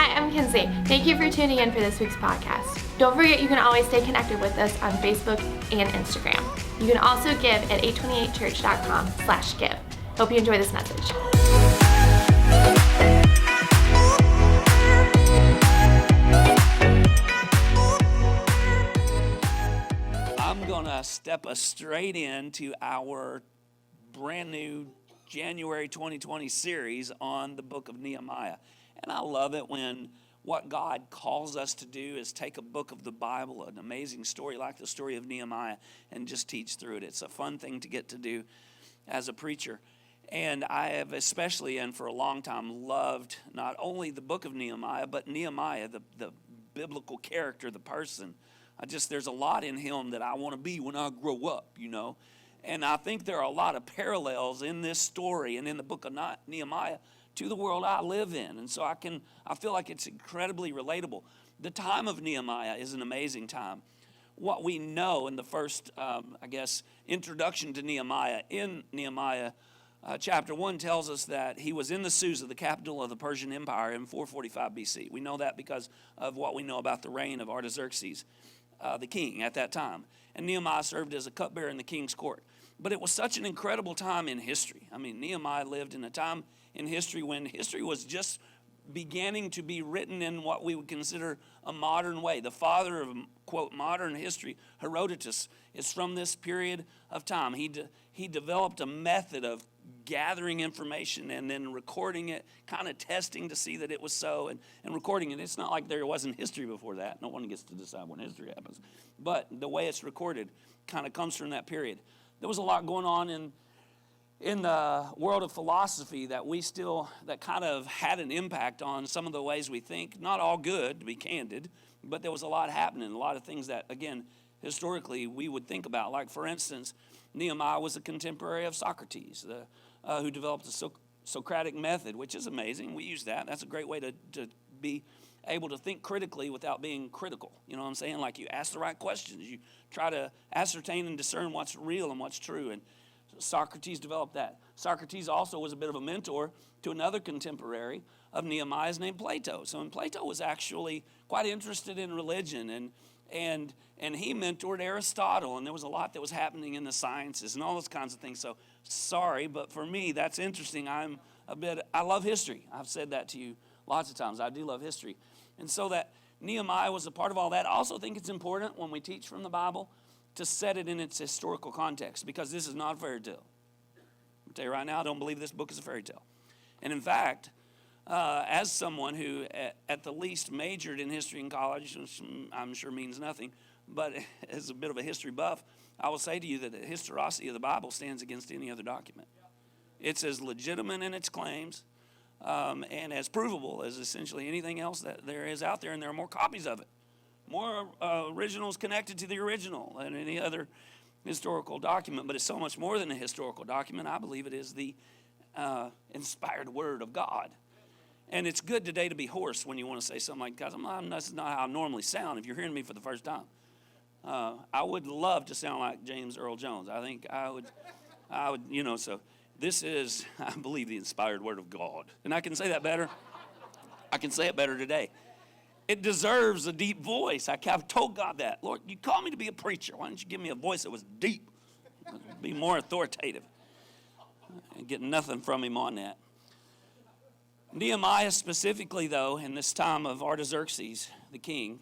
Hi, I'm Kinsey. Thank you for tuning in for this week's podcast. Don't forget you can always stay connected with us on Facebook and Instagram. You can also give at 828church.com/give. Hope you enjoy this message. I'm going to step us straight into our brand new January 2020 series on the book of Nehemiah. And I love it when what God calls us to do is take a book of the Bible, an amazing story like the story of Nehemiah, and just teach through it. It's a fun thing to get to do as a preacher. And I have especially, and for a long time, loved not only the book of Nehemiah, but Nehemiah, the biblical character, the person. There's a lot in him that I want to be when I grow up, you know. And I think there are a lot of parallels in this story and in the book of Nehemiah to the world I live in. And so I feel like it's incredibly relatable. The time of Nehemiah is an amazing time. What we know in the first, introduction to Nehemiah, in Nehemiah chapter 1 tells us that he was in the Susa, the capital of the Persian Empire, in 445 BC. We know that because of what we know about the reign of Artaxerxes, the king at that time. And Nehemiah served as a cupbearer in the king's court. But it was such an incredible time in history. I mean, Nehemiah lived in a time in history when history was just beginning to be written in what we would consider a modern way. The father of, quote, modern history, Herodotus, is from this period of time. He developed a method of gathering information and then recording it, kind of testing to see that it was so, and recording it. It's not like there wasn't history before that. No one gets to decide when history happens. But the way it's recorded kind of comes from that period. There was a lot going on in the world of philosophy that kind of had an impact on some of the ways we think. Not all good, to be candid, but there was a lot happening, a lot of things that, again, historically we would think about. Like, for instance, Nehemiah was a contemporary of Socrates, who developed the Socratic method, which is amazing. We use that. That's a great way to be able to think critically without being critical. You know what I'm saying? Like, you ask the right questions. You try to ascertain and discern what's real and what's true. And Socrates developed that. Socrates also was a bit of a mentor to another contemporary of Nehemiah's named Plato. So Plato was actually quite interested in religion, and he mentored Aristotle, and there was a lot that was happening in the sciences and all those kinds of things. So sorry, but for me, that's interesting. I love history. I've said that to you lots of times. I do love history. And so that Nehemiah was a part of all that. I also think it's important when we teach from the Bible to set it in its historical context, because this is not a fairy tale. I'll tell you right now, I don't believe this book is a fairy tale. And in fact, as someone who at the least majored in history in college, which I'm sure means nothing, but as a bit of a history buff, I will say to you that the historicity of the Bible stands against any other document. It's as legitimate in its claims and as provable as essentially anything else that there is out there, and there are more copies of it. More originals connected to the original than any other historical document, but it's so much more than a historical document. I believe it is the inspired word of God. And it's good today to be hoarse when you want to say something like that. That's not how I normally sound if you're hearing me for the first time. I would love to sound like James Earl Jones. I think I would, so this is, I believe, the inspired word of God. And I can say that better. I can say it better today. It deserves a deep voice. I've told God that. Lord, you called me to be a preacher. Why didn't you give me a voice that was deep? Be more authoritative. And get nothing from him on that. Nehemiah specifically, though, in this time of Artaxerxes, the king,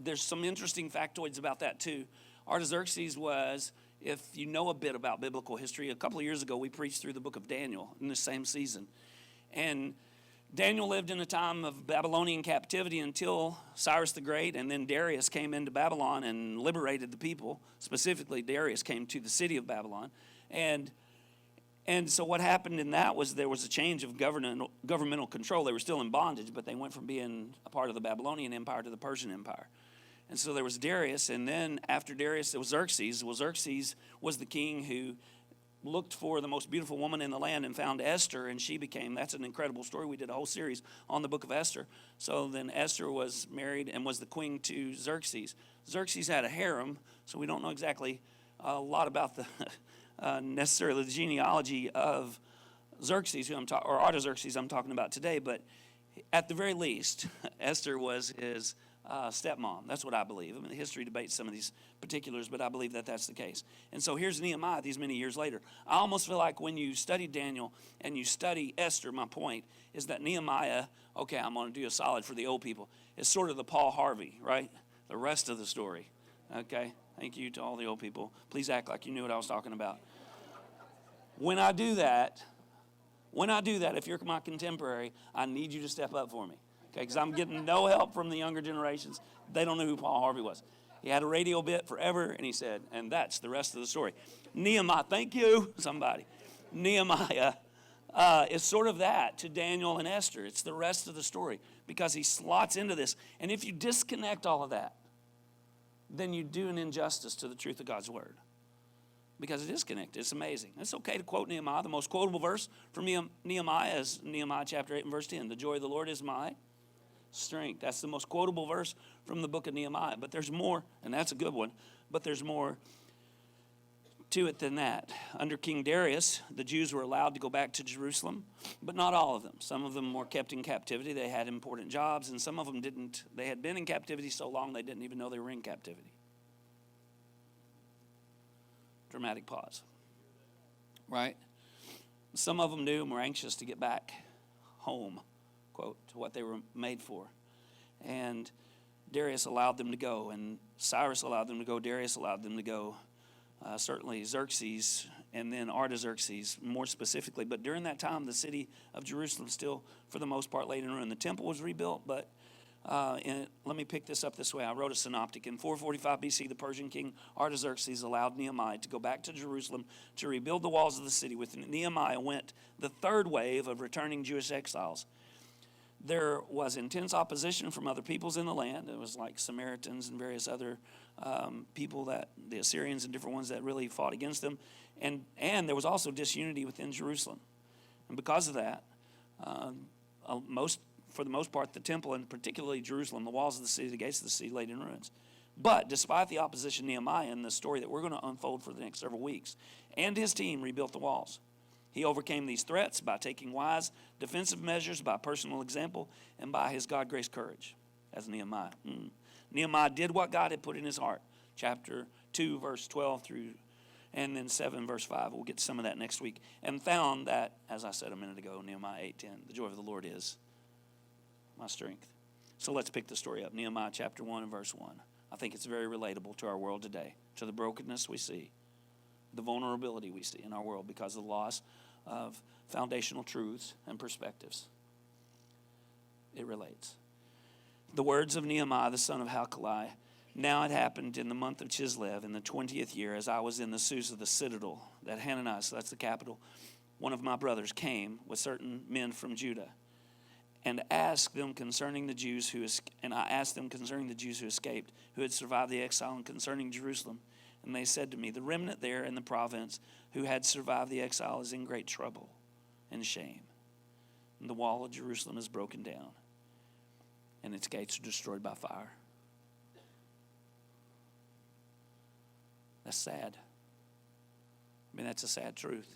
there's some interesting factoids about that, too. Artaxerxes was, if you know a bit about biblical history, a couple of years ago we preached through the book of Daniel in the same season. And Daniel lived in a time of Babylonian captivity until Cyrus the Great, and then Darius came into Babylon and liberated the people. Specifically, Darius came to the city of Babylon. And so what happened in that was there was a change of governmental control. They were still in bondage, but they went from being a part of the Babylonian Empire to the Persian Empire. And so there was Darius, and then after Darius, there was Xerxes. Well, Xerxes was the king who looked for the most beautiful woman in the land and found Esther, and that's an incredible story. We did a whole series on the book of Esther. So then Esther was married and was the queen to Xerxes. Xerxes had a harem, so we don't know exactly a lot about the necessarily the genealogy of Xerxes, or Artaxerxes I'm talking about today, but At the very least, Esther was his stepmom. That's what I believe. I mean, history debates some of these particulars, but I believe that that's the case. And so here's Nehemiah these many years later. I almost feel like when you study Daniel and you study Esther, my point is that Nehemiah, okay, I'm going to do a solid for the old people, is sort of the Paul Harvey, right? The rest of the story, okay? Thank you to all the old people. Please act like you knew what I was talking about. When I do that, if you're my contemporary, I need you to step up for me, okay? Because I'm getting no help from the younger generations. They don't know who Paul Harvey was. He had a radio bit forever, and he said, and that's the rest of the story. Nehemiah, thank you, somebody. Nehemiah is sort of that to Daniel and Esther. It's the rest of the story because he slots into this. And if you disconnect all of that, then you do an injustice to the truth of God's word. Because it is connected. It's amazing. It's okay to quote Nehemiah. The most quotable verse from Nehemiah is Nehemiah chapter 8 and verse 10. The joy of the Lord is my strength. That's the most quotable verse from the book of Nehemiah. But there's more, and that's a good one, but there's more to it than that. Under King Darius, the Jews were allowed to go back to Jerusalem, but not all of them. Some of them were kept in captivity. They had important jobs, and some of them didn't. They had been in captivity so long they didn't even know they were in captivity. Dramatic pause. Right? Some of them knew and were anxious to get back home, quote, to what they were made for. And Darius allowed them to go, and Cyrus allowed them to go, Darius allowed them to go, certainly Xerxes, and then Artaxerxes more specifically. But during that time, the city of Jerusalem still, for the most part, laid in ruin. The temple was rebuilt, but let me pick this up this way. I wrote a synoptic. In 445 BC, the Persian king Artaxerxes allowed Nehemiah to go back to Jerusalem to rebuild the walls of the city. With Nehemiah went the third wave of returning Jewish exiles. There was intense opposition from other peoples in the land. It was like Samaritans and various other people, that the Assyrians and different ones that really fought against them. And there was also disunity within Jerusalem. And because of that, for the most part, the temple, and particularly Jerusalem, the walls of the city, the gates of the city, laid in ruins. But despite the opposition, Nehemiah, in the story that we're going to unfold for the next several weeks, and his team rebuilt the walls. He overcame these threats by taking wise defensive measures, by personal example, and by his God-graced courage, as Nehemiah. Nehemiah did what God had put in his heart. Chapter 2, verse 12 through, and then 7, verse 5. We'll get to some of that next week. And found that, as I said a minute ago, Nehemiah 8:10, the joy of the Lord is my strength. So let's pick the story up. Nehemiah chapter 1 and verse 1. I think it's very relatable to our world today, to the brokenness we see, the vulnerability we see in our world because of the loss of foundational truths and perspectives. It relates. The words of Nehemiah, the son of Halkali. Now it happened in the month of Chislev in the 20th year, as I was in the Susa, the citadel, that Hananiah, so that's the capital, one of my brothers, came with certain men from Judah. And asked them concerning the Jews I asked them concerning the Jews who escaped, who had survived the exile, and concerning Jerusalem. And they said to me, the remnant there in the province who had survived the exile is in great trouble and shame. And the wall of Jerusalem is broken down, and its gates are destroyed by fire. That's sad. I mean, that's a sad truth.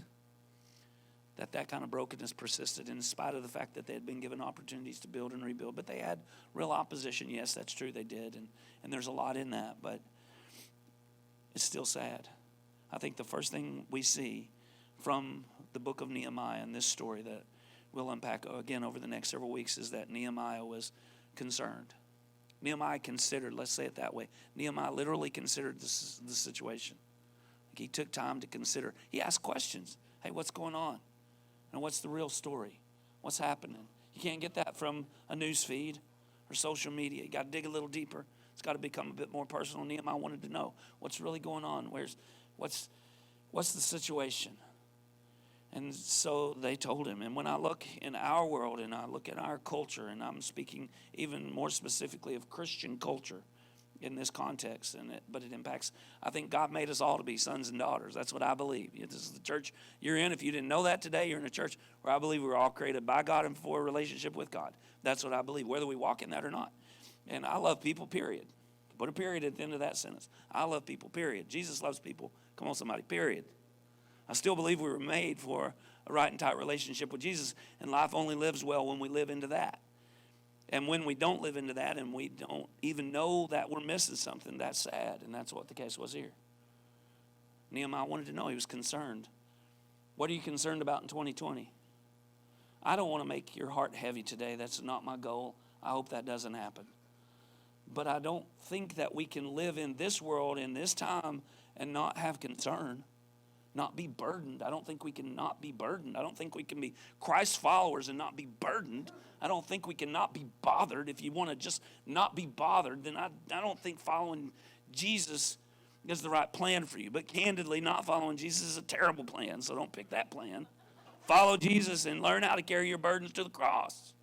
That kind of brokenness persisted in spite of the fact that they had been given opportunities to build and rebuild. But they had real opposition. Yes, that's true, they did. And there's a lot in that, but it's still sad. I think the first thing we see from the book of Nehemiah and this story that we'll unpack again over the next several weeks is that Nehemiah was concerned. Nehemiah considered, let's say it that way. Nehemiah literally considered the situation. He took time to consider. He asked questions. Hey, what's going on? And what's the real story? What's happening? You can't get that from a news feed or social media. You got to dig a little deeper. It's got to become a bit more personal. Nehemiah wanted to know what's really going on. What's the situation? And so they told him. And when I look in our world and I look at our culture, and I'm speaking even more specifically of Christian culture in this context, but it impacts, I think God made us all to be sons and daughters. That's what I believe. This is the church you're in. If you didn't know that today, you're in a church where I believe we're all created by God and for a relationship with God. That's what I believe, whether we walk in that or not. And I love people, period. Put a period at the end of that sentence. I love people, period. Jesus loves people. Come on, somebody, period. I still believe we were made for a right and tight relationship with Jesus, and life only lives well when we live into that. And when we don't live into that and we don't even know that we're missing something, that's sad. And that's what the case was here. Nehemiah wanted to know. He was concerned. What are you concerned about in 2020? I don't want to make your heart heavy today. That's not my goal. I hope that doesn't happen. But I don't think that we can live in this world in this time and not have concern, not be burdened. I don't think we can not be burdened. I don't think we can be Christ followers and not be burdened. I don't think we can not be bothered. If you want to just not be bothered, then I don't think following Jesus is the right plan for you. But candidly, not following Jesus is a terrible plan, so don't pick that plan. Follow Jesus and learn how to carry your burdens to the cross.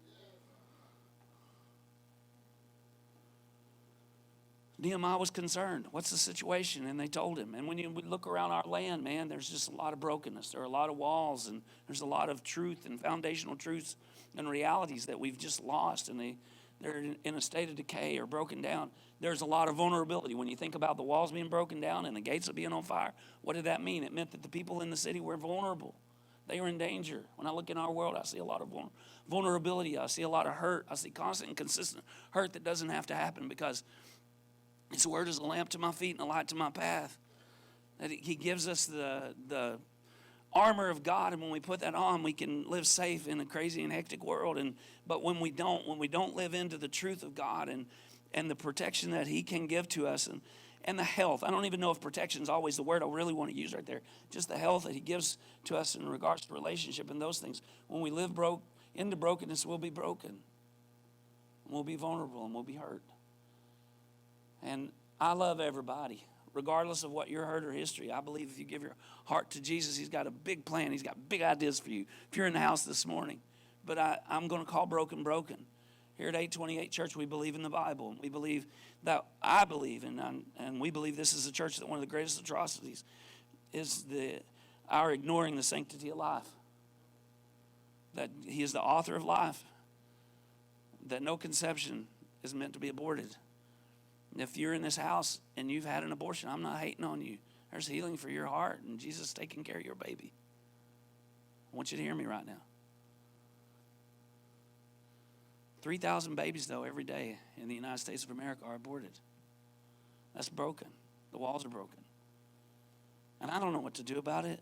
Nehemiah was concerned. What's the situation? And they told him. And when you look around our land, man, there's just a lot of brokenness. There are a lot of walls, and there's a lot of truth and foundational truths and realities that we've just lost, and they're in a state of decay or broken down. There's a lot of vulnerability. When you think about the walls being broken down and the gates being on fire, what did that mean? It meant that the people in the city were vulnerable. They were in danger. When I look in our world, I see a lot of vulnerability. I see a lot of hurt. I see constant and consistent hurt that doesn't have to happen because His word is a lamp to my feet and a light to my path. That He gives us the armor of God, and when we put that on, we can live safe in a crazy and hectic world. But when we don't live into the truth of God and the protection that He can give to us and the health. I don't even know if protection is always the word I really want to use right there. Just the health that He gives to us in regards to relationship and those things. When we live into brokenness, we'll be broken. And we'll be vulnerable and we'll be hurt. And I love everybody, regardless of what your hurt or history. I believe if you give your heart to Jesus, He's got a big plan. He's got big ideas for you. If you're in the house this morning, but I'm going to call broken. Here at 828 Church, we believe in the Bible. And we believe that I believe, and we believe this is a church that one of the greatest atrocities is our ignoring the sanctity of life. That He is the author of life. That no conception is meant to be aborted. If you're in this house and you've had an abortion, I'm not hating on you. There's healing for your heart, and Jesus is taking care of your baby. I want you to hear me right now. 3,000 babies, though, every day in the United States of America are aborted. That's broken. The walls are broken. And I don't know what to do about it.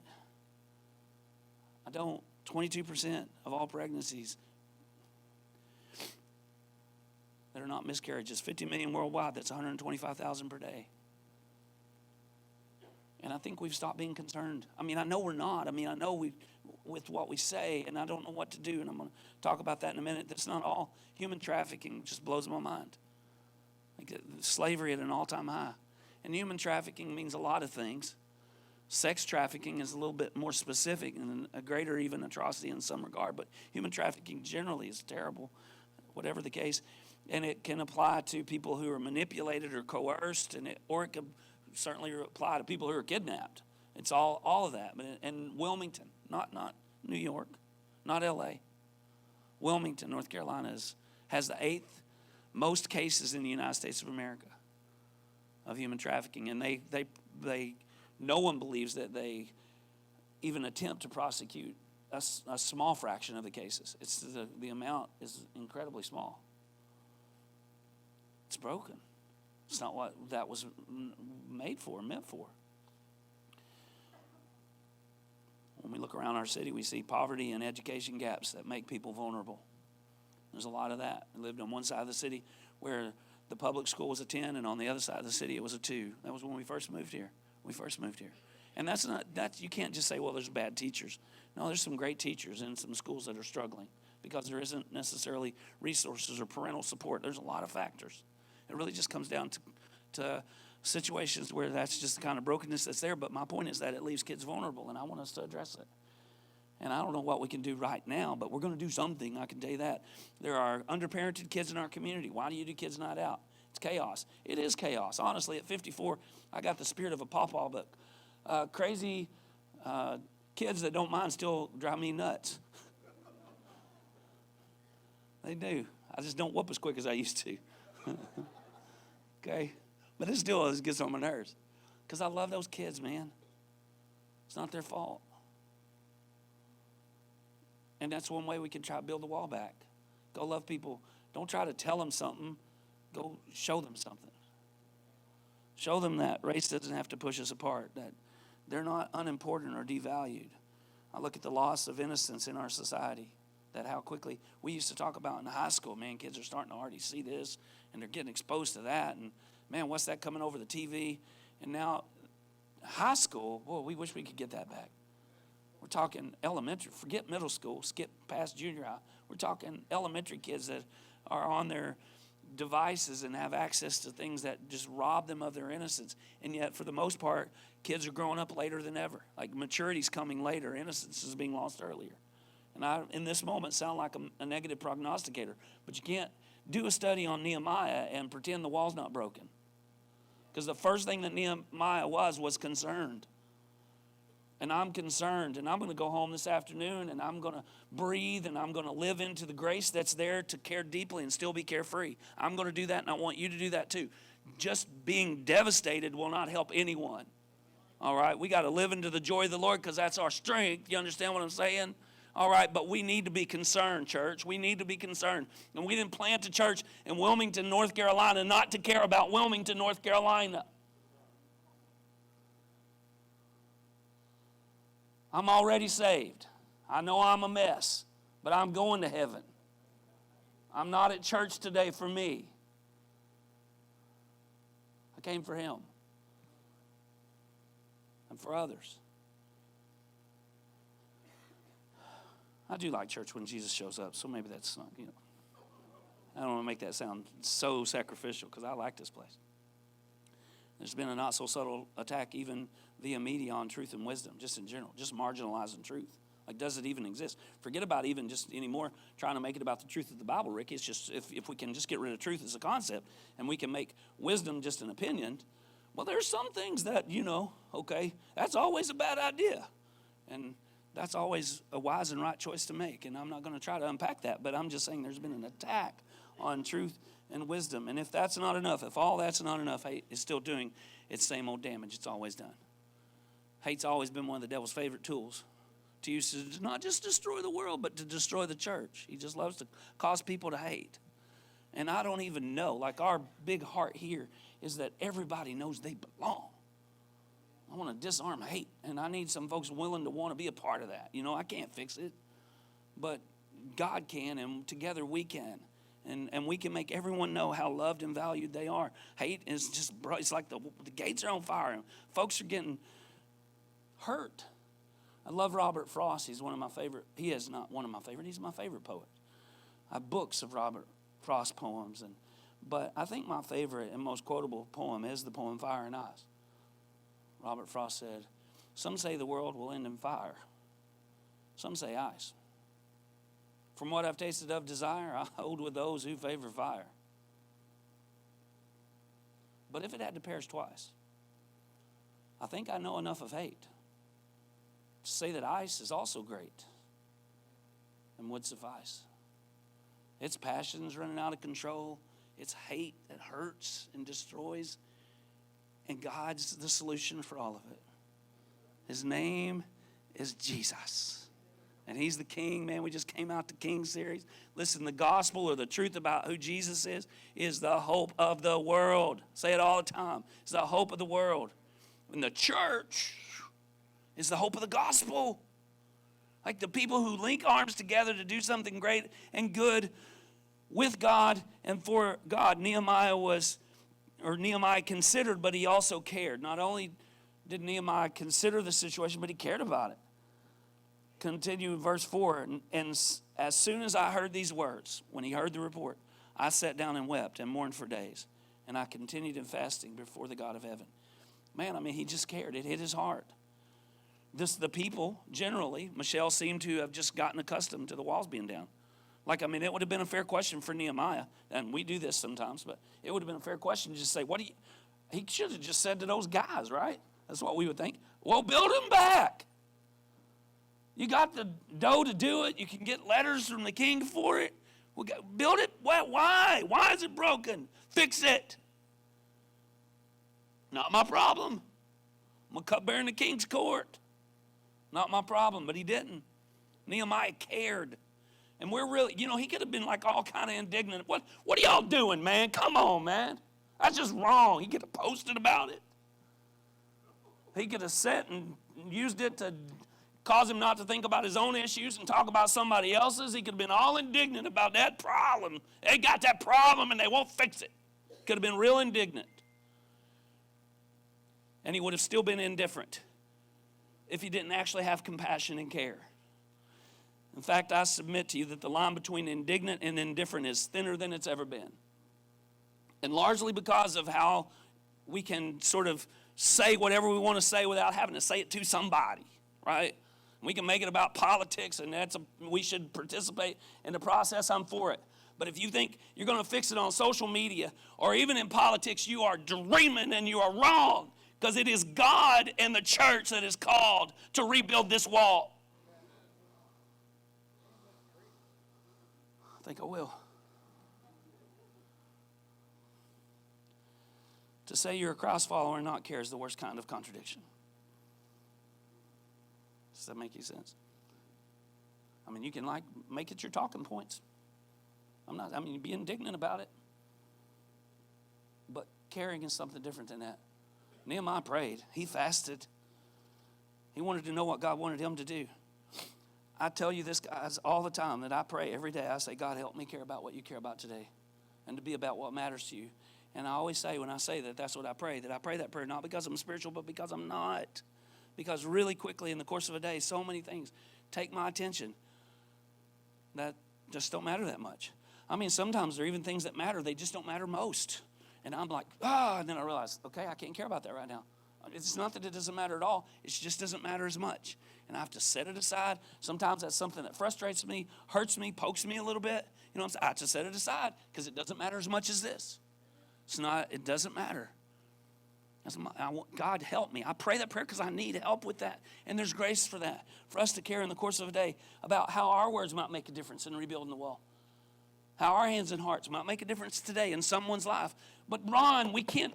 I don't. 22% of all pregnancies that are not miscarriages, 50 million worldwide, that's 125,000 per day. And I think we've stopped being concerned. I mean, I know we're not. I mean, I know with what we say, and I don't know what to do, and I'm going to talk about that in a minute. That's not all. Human trafficking just blows my mind. Like slavery at an all-time high. And human trafficking means a lot of things. Sex trafficking is a little bit more specific and a greater even atrocity in some regard, but human trafficking generally is terrible, whatever the case. And it can apply to people who are manipulated or coerced, or it can certainly apply to people who are kidnapped. It's all of that. But in Wilmington, not New York, not L.A., Wilmington, North Carolina has the 8th most cases in the United States of America of human trafficking, and they no one believes that they even attempt to prosecute a small fraction of the cases. It's the amount is incredibly small. It's broken. It's not what that was meant for. When we look around our city, we see poverty and education gaps that make people vulnerable. There's a lot of that. I lived on one side of the city where the public school was a 10, and on the other side of the city it was a 2. That was when we first moved here. And that's you can't just say, well, there's bad teachers. No, there's some great teachers in some schools that are struggling because there isn't necessarily resources or parental support. There's a lot of factors. It really just comes down to situations where that's just the kind of brokenness that's there. But my point is that it leaves kids vulnerable, and I want us to address it. And I don't know what we can do right now, but we're going to do something, I can tell you that. There are underparented kids in our community. Why do you do Kids Night Out? It's chaos. It is chaos. Honestly, at 54, I got the spirit of a pawpaw, but crazy kids that don't mind still drive me nuts. They do. I just don't whoop as quick as I used to. Okay? But it still gets on my nerves because I love those kids, man. It's not their fault. And that's one way we can try to build the wall back. Go love people Don't try to tell them something. Go show them something. Show them that race doesn't have to push us apart, that they're not unimportant or devalued. I look at the loss of innocence in our society, that how quickly we used to talk about in high school, man, kids are starting to already see this, and they're getting exposed to that, and man, what's that coming over the TV? And now high school, boy, we wish we could get that back. We're talking elementary, forget middle school, skip past junior high. We're talking elementary kids that are on their devices and have access to things that just rob them of their innocence. And yet, for the most part, kids are growing up later than ever. Like maturity's coming later, innocence is being lost earlier. And I, in this moment, sound like a negative prognosticator. But you can't do a study on Nehemiah and pretend the wall's not broken. Because the first thing that Nehemiah was concerned. And I'm concerned, and I'm going to go home this afternoon, and I'm going to breathe, and I'm going to live into the grace that's there to care deeply and still be carefree. I'm going to do that, and I want you to do that too. Just being devastated will not help anyone. All right? We got to live into the joy of the Lord because that's our strength. You understand what I'm saying? All right, but we need to be concerned, church. We need to be concerned. And we didn't plant a church in Wilmington, North Carolina, not to care about Wilmington, North Carolina. I'm already saved. I know I'm a mess, but I'm going to heaven. I'm not at church today for me. I came for him and for others. I do like church when Jesus shows up, so maybe that's not, I don't want to make that sound so sacrificial because I like this place. There's been a not so subtle attack even via media on truth and wisdom, just in general, just marginalizing truth. Like, does it even exist? Forget about even just anymore trying to make it about the truth of the Bible, Rick. It's just if we can just get rid of truth as a concept and we can make wisdom just an opinion, well, there's some things that, okay, that's always a bad idea. And that's always a wise and right choice to make. And I'm not going to try to unpack that, but I'm just saying there's been an attack on truth and wisdom. And if that's not enough, if all that's not enough, hate is still doing its same old damage it's always done. Hate's always been one of the devil's favorite tools to use to not just destroy the world, but to destroy the church. He just loves to cause people to hate. And I don't even know, like our big heart here is that everybody knows they belong. I want to disarm hate, and I need some folks willing to want to be a part of that. I can't fix it, but God can, and together we can. And we can make everyone know how loved and valued they are. Hate is just, it's like the gates are on fire, and folks are getting hurt. I love Robert Frost. He's one of my favorite. He is not one of my favorite. He's my favorite poet. I have books of Robert Frost poems, but I think my favorite and most quotable poem is the poem Fire and Ice. Robert Frost said, "Some say the world will end in fire. Some say ice. From what I've tasted of desire, I hold with those who favor fire. But if it had to perish twice, I think I know enough of hate to say that ice is also great and would suffice. Its passions running out of control, its hate that hurts and destroys, and God's the solution for all of it. His name is Jesus. And he's the King, man. We just came out the King series. Listen, the gospel or the truth about who Jesus is the hope of the world. Say it all the time. It's the hope of the world. And the church is the hope of the gospel. Like the people who link arms together to do something great and good with God and for God. Nehemiah considered, but he also cared. Not only did Nehemiah consider the situation, but he cared about it. Continue in verse 4. And as soon as I heard these words, when he heard the report, I sat down and wept and mourned for days. And I continued in fasting before the God of heaven. Man, he just cared. It hit his heart. The people, generally, Michelle seemed to have just gotten accustomed to the walls being down. It would have been a fair question for Nehemiah, and we do this sometimes, but it would have been a fair question to just say, he should have just said to those guys, right? That's what we would think. Well, build them back. You got the dough to do it. You can get letters from the king for it. Build it. Why? Why is it broken? Fix it. Not my problem. I'm a cupbearer in the king's court. Not my problem, but he didn't. Nehemiah cared. And we're really, he could have been like all kind of indignant. What are y'all doing, man? Come on, man. That's just wrong. He could have posted about it. He could have sat and used it to cause him not to think about his own issues and talk about somebody else's. He could have been all indignant about that problem. They got that problem and they won't fix it. Could have been real indignant. And he would have still been indifferent if he didn't actually have compassion and care. In fact, I submit to you that the line between indignant and indifferent is thinner than it's ever been. And largely because of how we can sort of say whatever we want to say without having to say it to somebody, right? We can make it about politics, and we should participate in the process. I'm for it. But if you think you're going to fix it on social media or even in politics, you are dreaming and you are wrong, because it is God and the church that is called to rebuild this wall. I think I will. To say you're a Christ follower and not care is the worst kind of contradiction. Does that make any sense? I mean, you can make it your talking points. Be indignant about it. But caring is something different than that. Nehemiah prayed. He fasted. He wanted to know what God wanted him to do. I tell you this, guys, all the time that I pray every day. I say, God, help me care about what you care about today and to be about what matters to you. And I always say when I say that, that's what I pray. That I pray that prayer not because I'm spiritual, but because I'm not. Because really quickly in the course of a day, so many things take my attention that just don't matter that much. I mean, sometimes there are even things that matter. They just don't matter most. And I'm like, and then I realize, okay, I can't care about that right now. It's not that it doesn't matter at all. It just doesn't matter as much. And I have to set it aside. Sometimes that's something that frustrates me, hurts me, pokes me a little bit. I have to set it aside because it doesn't matter as much as this. It doesn't matter. God, help me. I pray that prayer because I need help with that. And there's grace for that, for us to care in the course of a day about how our words might make a difference in rebuilding the wall. How our hands and hearts might make a difference today in someone's life. But Ron,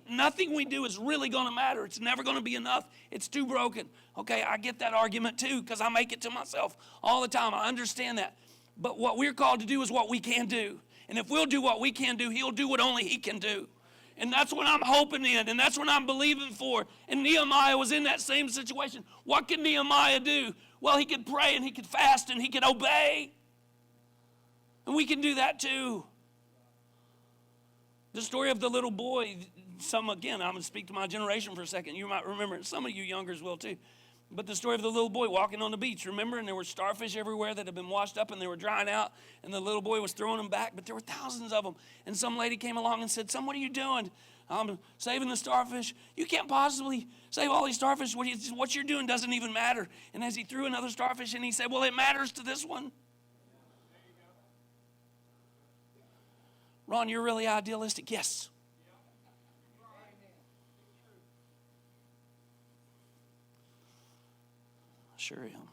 nothing we do is really going to matter. It's never going to be enough. It's too broken. Okay, I get that argument too because I make it to myself all the time. I understand that. But what we're called to do is what we can do. And if we'll do what we can do, he'll do what only he can do. And that's what I'm hoping in, and that's what I'm believing for. And Nehemiah was in that same situation. What could Nehemiah do? Well, he could pray and he could fast and he could obey. And we can do that too. The story of the little boy, again, I'm going to speak to my generation for a second. You might remember it. Some of you youngers will too. But the story of the little boy walking on the beach, remember? And there were starfish everywhere that had been washed up and they were drying out. And the little boy was throwing them back, but there were thousands of them. And some lady came along and said, "Son, what are you doing?" "I'm saving the starfish." "You can't possibly save all these starfish. What you're doing doesn't even matter." And as he threw another starfish in, he said, "Well, it matters to this one." "Ron, you're really idealistic." Yes. Sure am.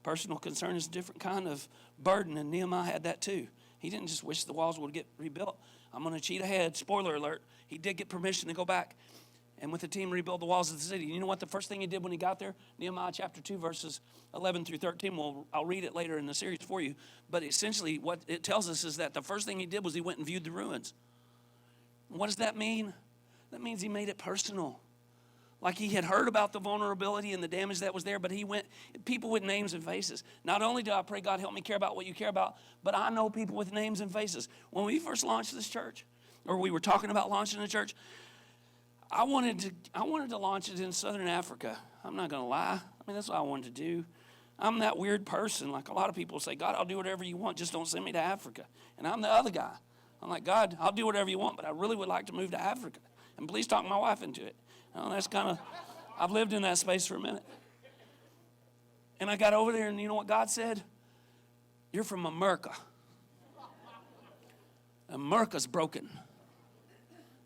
Personal concern is a different kind of burden, and Nehemiah had that too. He didn't just wish the walls would get rebuilt. I'm going to cheat ahead. Spoiler alert. He did get permission to go back and with the team rebuild the walls of the city. You know what the first thing he did when he got there? Nehemiah chapter 2, verses 11 through 13. I'll read it later in the series for you. But essentially what it tells us is that the first thing he did was he went and viewed the ruins. What does that mean? That means he made it personal. Like he had heard about the vulnerability and the damage that was there, but he went, people with names and faces. Not only do I pray, God, help me care about what you care about, but I know people with names and faces. When we first launched this church, or we were talking about launching a church, I wanted to launch it in Southern Africa. I'm not going to lie. That's what I wanted to do. I'm that weird person. Like a lot of people say, "God, I'll do whatever you want. Just don't send me to Africa." And I'm the other guy. I'm like, "God, I'll do whatever you want, but I really would like to move to Africa. And please talk my wife into it." That's kind of, I've lived in that space for a minute. And I got over there, and you know what God said? "You're from America. America's broken.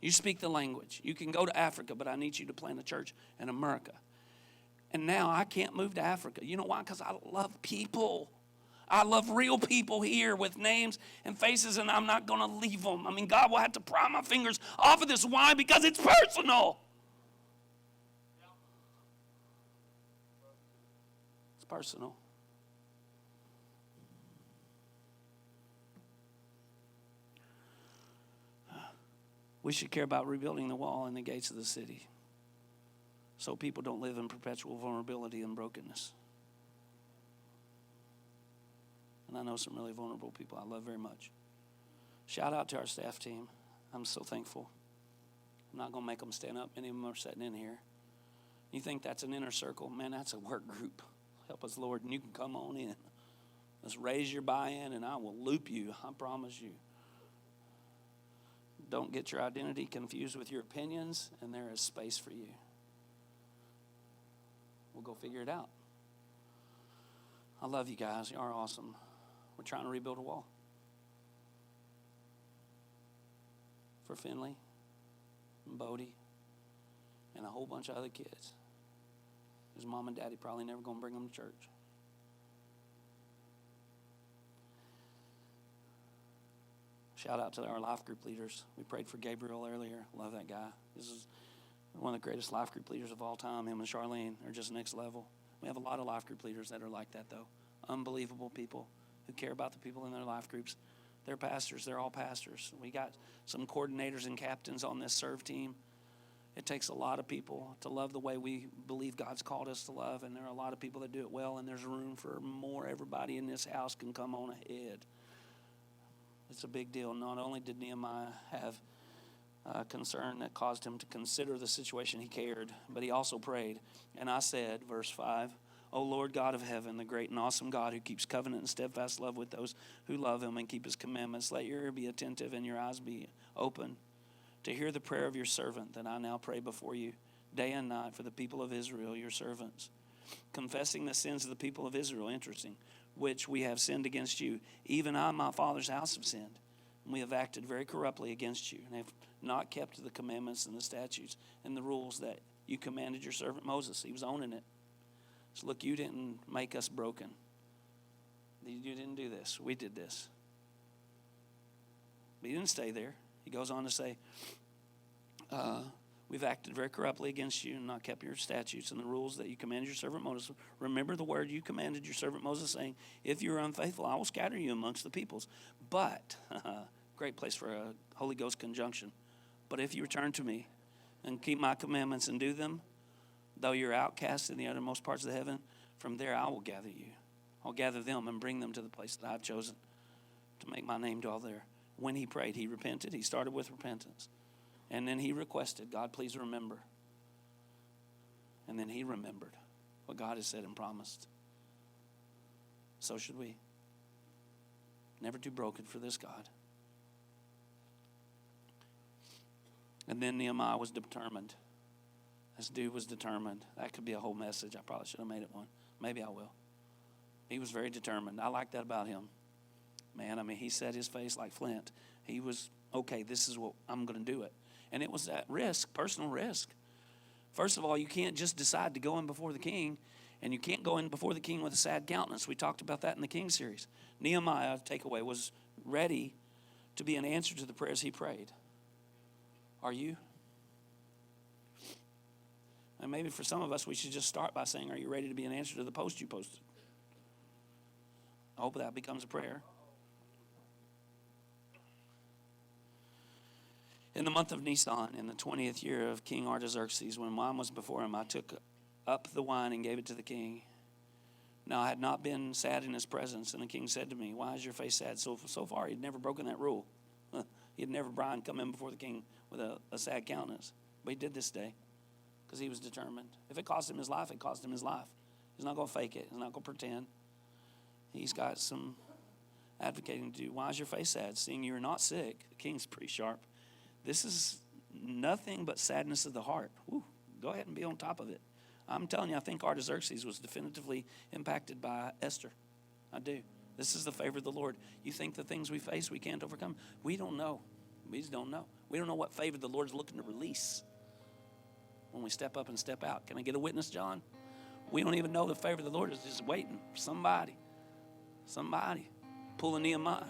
You speak the language. You can go to Africa, but I need you to plant a church in America." And now I can't move to Africa. You know why? Because I love people. I love real people here with names and faces, and I'm not going to leave them. God will have to pry my fingers off of this. Why? Because it's personal. It's personal. We should care about rebuilding the wall and the gates of the city so people don't live in perpetual vulnerability and brokenness. And I know some really vulnerable people I love very much. Shout out to our staff team. I'm so thankful. I'm not going to make them stand up. Many of them are sitting in here. You think that's an inner circle? Man, that's a work group. Help us, Lord, and you can come on in. Let's raise your buy-in, and I will loop you. I promise you. Don't get your identity confused with your opinions, and there is space for you. We'll go figure it out. I love you guys. You are awesome. We're trying to rebuild a wall. For Finley, and Bodie, and a whole bunch of other kids. His mom and daddy probably never going to bring them to church. Shout out to our life group leaders. We prayed for Gabriel earlier. Love that guy. This is one of the greatest life group leaders of all time. Him and Charlene are just next level. We have a lot of life group leaders that are like that, though. Unbelievable people who care about the people in their life groups. They're pastors. They're all pastors. We got some coordinators and captains on this serve team. It takes a lot of people to love the way we believe God's called us to love, and there are a lot of people that do it well, and there's room for more. Everybody in this house can come on ahead. It's a big deal. Not only did Nehemiah have concern that caused him to consider the situation, he cared, but he also prayed. And I said, verse 5, O Lord God of heaven, the great and awesome God who keeps covenant and steadfast love with those who love him and keep his commandments, let your ear be attentive and your eyes be open to hear the prayer of your servant that I now pray before you day and night for the people of Israel, your servants, confessing the sins of the people of Israel, interesting, which we have sinned against you. Even I and my father's house have sinned. And we have acted very corruptly against you and have not kept the commandments and the statutes and the rules that you commanded your servant Moses. He was owning it. So look, you didn't make us broken. You didn't do this. We did this. But he didn't stay there. He goes on to say, we've acted very corruptly against you and not kept your statutes and the rules that you commanded your servant Moses. Remember the word you commanded your servant Moses, saying, if you are unfaithful, I will scatter you amongst the peoples. But, great place for a Holy Ghost conjunction. But if you return to me and keep my commandments and do them, though you're outcast in the uttermost parts of the heaven, from there I will gather you. I'll gather them and bring them to the place that I've chosen to make my name dwell there. When he prayed, he repented. He started with repentance. And then he requested, God, please remember. And then he remembered what God has said and promised. So should we. Never too broken for this God. And then Nehemiah was determined. This dude was determined. That could be a whole message. I probably should have made it one. Maybe I will. He was very determined. I like that about him. Man, I mean, he set his face like flint. He was, okay, this is what I'm going to do it. And it was that risk, personal risk. First of all, you can't just decide to go in before the king, and you can't go in before the king with a sad countenance. We talked about that in the King series. Nehemiah, takeaway, was ready to be an answer to the prayers he prayed. Are you? And maybe for some of us, we should just start by saying, are you ready to be an answer to the post you posted? I hope that becomes a prayer. In the month of Nisan, in the 20th year of King Artaxerxes, when wine was before him, I took up the wine and gave it to the king. Now I had not been sad in his presence, and the king said to me, why is your face sad? So far, he'd never broken that rule. He had never, Brian, come in before the king with a sad countenance. But he did this day because he was determined. If it cost him his life, it cost him his life. He's not going to fake it. He's not going to pretend. He's got some advocating to do. Why is your face sad? Seeing you're not sick. The king's pretty sharp. This is nothing but sadness of the heart. Woo, go ahead and be on top of it. I'm telling you, I think Artaxerxes was definitively impacted by Esther. I do. This is the favor of the Lord. You think the things we face we can't overcome? We don't know. We just don't know. We don't know what favor the Lord's looking to release when we step up and step out. Can I get a witness, John? We don't even know the favor of the Lord is just waiting for somebody. Somebody. Pull a Nehemiah.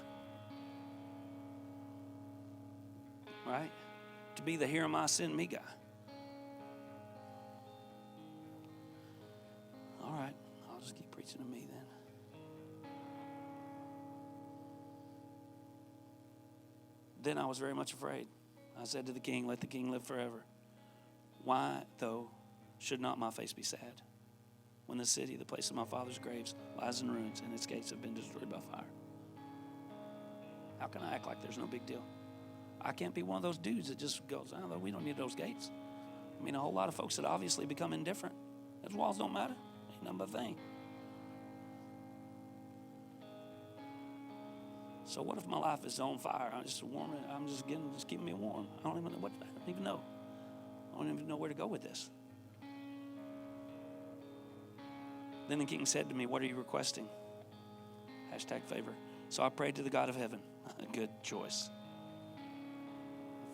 Right? To be the here am I, send me guy. All right. I'll just keep preaching to me then. Then I was very much afraid. I said to the king, let the king live forever. Why, though, should not my face be sad when the city, the place of my father's graves, lies in ruins and its gates have been destroyed by fire? How can I act like there's no big deal? I can't be one of those dudes that just goes, oh, we don't need those gates. I mean, a whole lot of folks that obviously become indifferent. Those walls don't matter. Ain't nothing but a thing. So what if my life is on fire? I'm just warm. I'm just keeping me warm. I don't even know. I don't even know where to go with this. Then the king said to me, what are you requesting? #favor. So I prayed to the God of heaven. Good choice.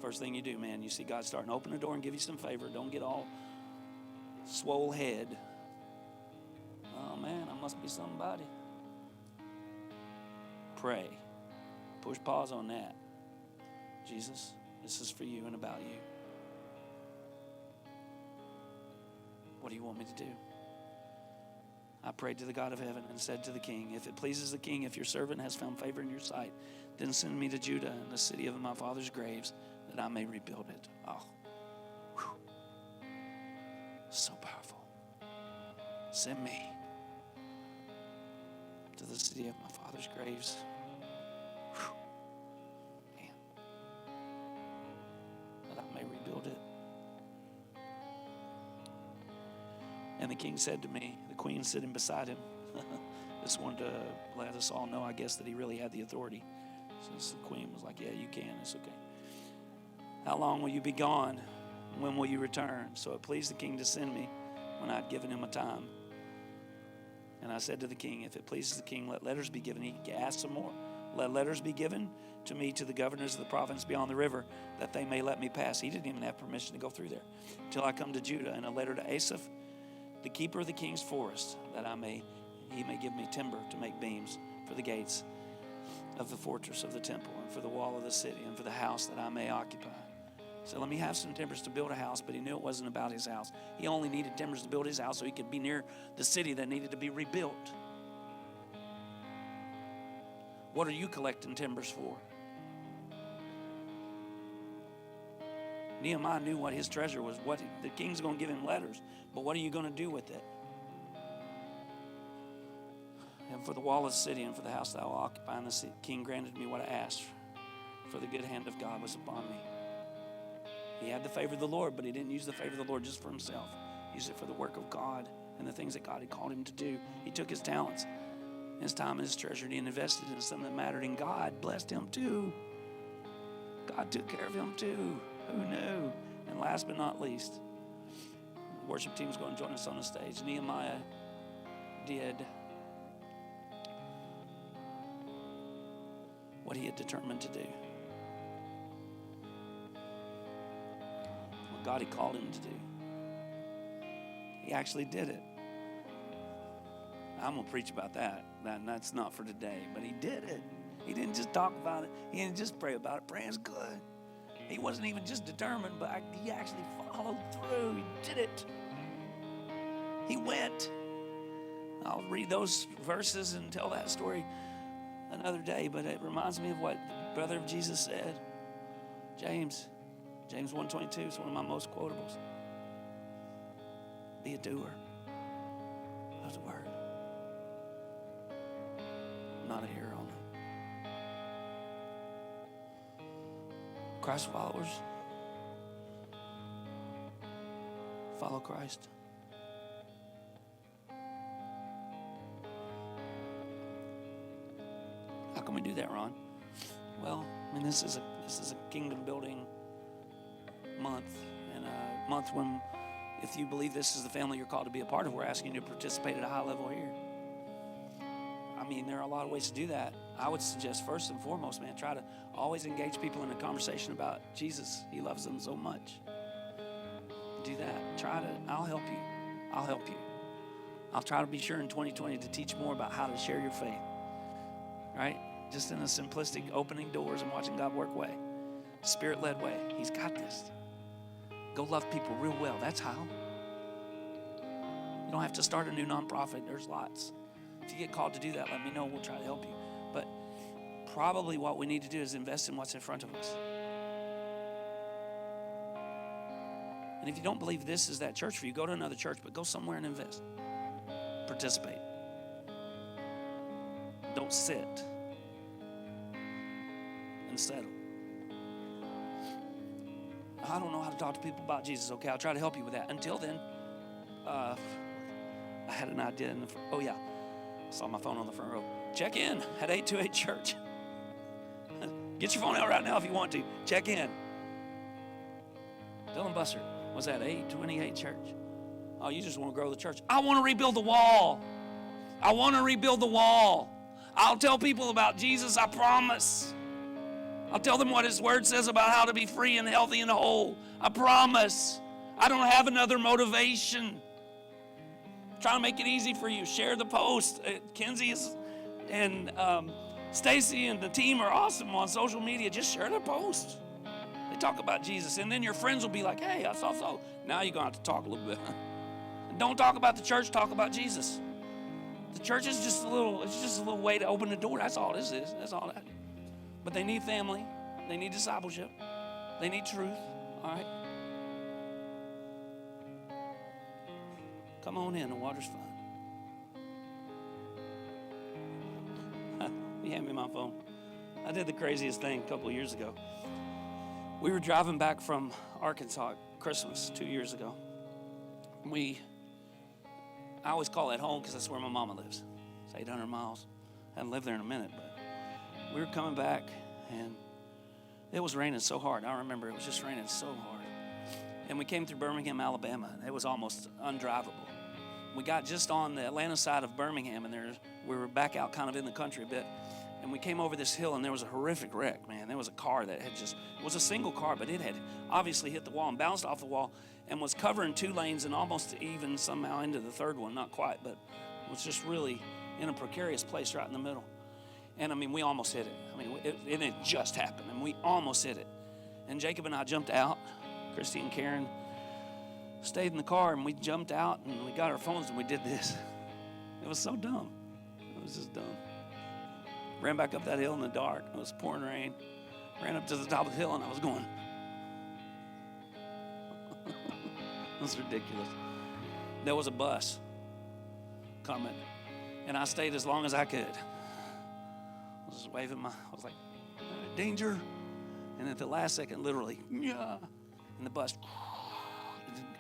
First thing you do, man, you see God starting to open the door and give you some favor. Don't get all swole head. Oh, man, I must be somebody. Pray. Push pause on that. Jesus, this is for you and about you. What do you want me to do? I prayed to the God of heaven and said to the king, if it pleases the king, if your servant has found favor in your sight, then send me to Judah and the city of my father's graves, that I may rebuild it. Oh, whew. So powerful. Send me to the city of my father's graves. Whew. Man. That I may rebuild it. And the king said to me, the queen sitting beside him, just wanted to let us all know, I guess, that he really had the authority. So the queen was like, yeah, you can. It's okay. How long will you be gone? When will you return? So it pleased the king to send me when I'd given him a time. And I said to the king, if it pleases the king, let letters be given. He asked some more. Let letters be given to me, to the governors of the province beyond the river, that they may let me pass. He didn't even have permission to go through there until I come to Judah. And a letter to Asaph, the keeper of the king's forest, that he may give me timber to make beams for the gates of the fortress of the temple, and for the wall of the city, and for the house that I may occupy. So let me have some timbers to build a house, but he knew it wasn't about his house. He only needed timbers to build his house so he could be near the city that needed to be rebuilt. What are you collecting timbers for? Nehemiah knew what his treasure was. What the king's going to give him letters, but what are you going to do with it? And for the wall of the city and for the house that I will occupy, and the king granted me what I asked, for the good hand of God was upon me. He had the favor of the Lord, but he didn't use the favor of the Lord just for himself. He used it for the work of God and the things that God had called him to do. He took his talents, his time, and his treasure, and he invested in something that mattered, and God blessed him too. God took care of him too. Who knew? And last but not least, the worship team is going to join us on the stage. Nehemiah did what he had determined to do. What God had called him to do. He actually did it. I'm going to preach about that. That's not for today, but he did it. He didn't just talk about it. He didn't just pray about it. Praying's good. He wasn't even just determined, but he actually followed through. He did it. He went. I'll read those verses and tell that story another day, but it reminds me of what the brother of Jesus said. James 1:22 is one of my most quotables. Be a doer of the word, not a hearer only. Christ followers, follow Christ. How can we do that, Ron? Well, I mean, this is a kingdom building month, and a month when, if you believe this is the family you're called to be a part of, we're asking you to participate at a high level here. I mean, there are a lot of ways to do that. I would suggest first and foremost, man, try to always engage people in a conversation about Jesus. He loves them so much. Do that. I'll help you. I'll try to be sure in 2020 to teach more about how to share your faith. Right? Just in a simplistic opening doors and watching God work way. Spirit-led way. He's got this. Go love people real well. That's how. You don't have to start a new nonprofit. There's lots. If you get called to do that, let me know. We'll try to help you. But probably what we need to do is invest in what's in front of us. And if you don't believe this is that church for you, go to another church, but go somewhere and invest. Participate. Don't sit and settle. I don't know how to talk to people about Jesus. Okay, I'll try to help you with that. Until then, I had an idea. Oh, yeah. I saw my phone on the front row. Check in at 828 Church. Get your phone out right now if you want to. Check in. Dylan Bussard was at 828 Church. Oh, you just want to grow the church. I want to rebuild the wall. I want to rebuild the wall. I'll tell people about Jesus, I promise. I'll tell them what his word says about how to be free and healthy and whole. I promise. I don't have another motivation. I'm trying to make it easy for you. Share the post. Kenzie and Stacy and the team are awesome on social media. Just share the post. They talk about Jesus. And then your friends will be like, hey, I saw so. Now you're going to have to talk a little bit. And don't talk about the church. Talk about Jesus. The church is just a little way to open the door. That's all this is. That's all that is. But they need family. They need discipleship. They need truth. All right? Come on in. The water's fun. You hand me my phone. I did the craziest thing a couple of years ago. We were driving back from Arkansas at Christmas 2 years ago. I always call it home because that's where my mama lives. It's 800 miles. I haven't lived there in a minute, but we were coming back, and it was raining so hard. I remember it was just raining so hard. And we came through Birmingham, Alabama, and it was almost undrivable. We got just on the Atlanta side of Birmingham, and we were back out kind of in the country a bit. And we came over this hill, and there was a horrific wreck, man. There was a car that it was a single car, but it had obviously hit the wall and bounced off the wall and was covering 2 lanes and almost even somehow into the third one. Not quite, but was just really in a precarious place right in the middle. And, we almost hit it. It had just happened, and we almost hit it. And Jacob and I jumped out. Christy and Karen stayed in the car, and we jumped out, and we got our phones, and we did this. It was so dumb. It was just dumb. Ran back up that hill in the dark. It was pouring rain. Ran up to the top of the hill, and I was going. It was ridiculous. There was a bus coming, and I stayed as long as I could. I was just waving I was like, danger. And at the last second, literally, yeah. And the bus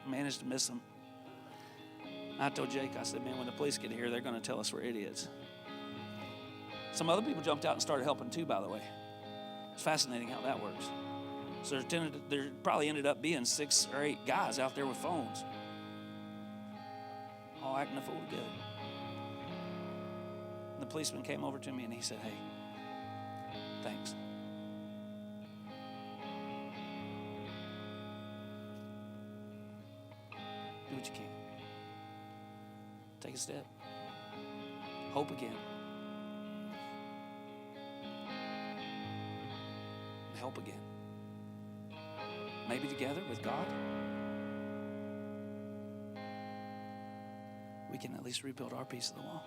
managed to miss him. I told Jake, I said, man, when the police get here, they're going to tell us we're idiots. Some other people jumped out and started helping too, by the way. It's fascinating how that works. So there probably ended up being 6 or 8 guys out there with phones, all acting a fool together. The policeman came over to me and he said, hey, thanks. Do what you can. Take a step. Hope again. Help again. Maybe together with God, we can at least rebuild our piece of the wall.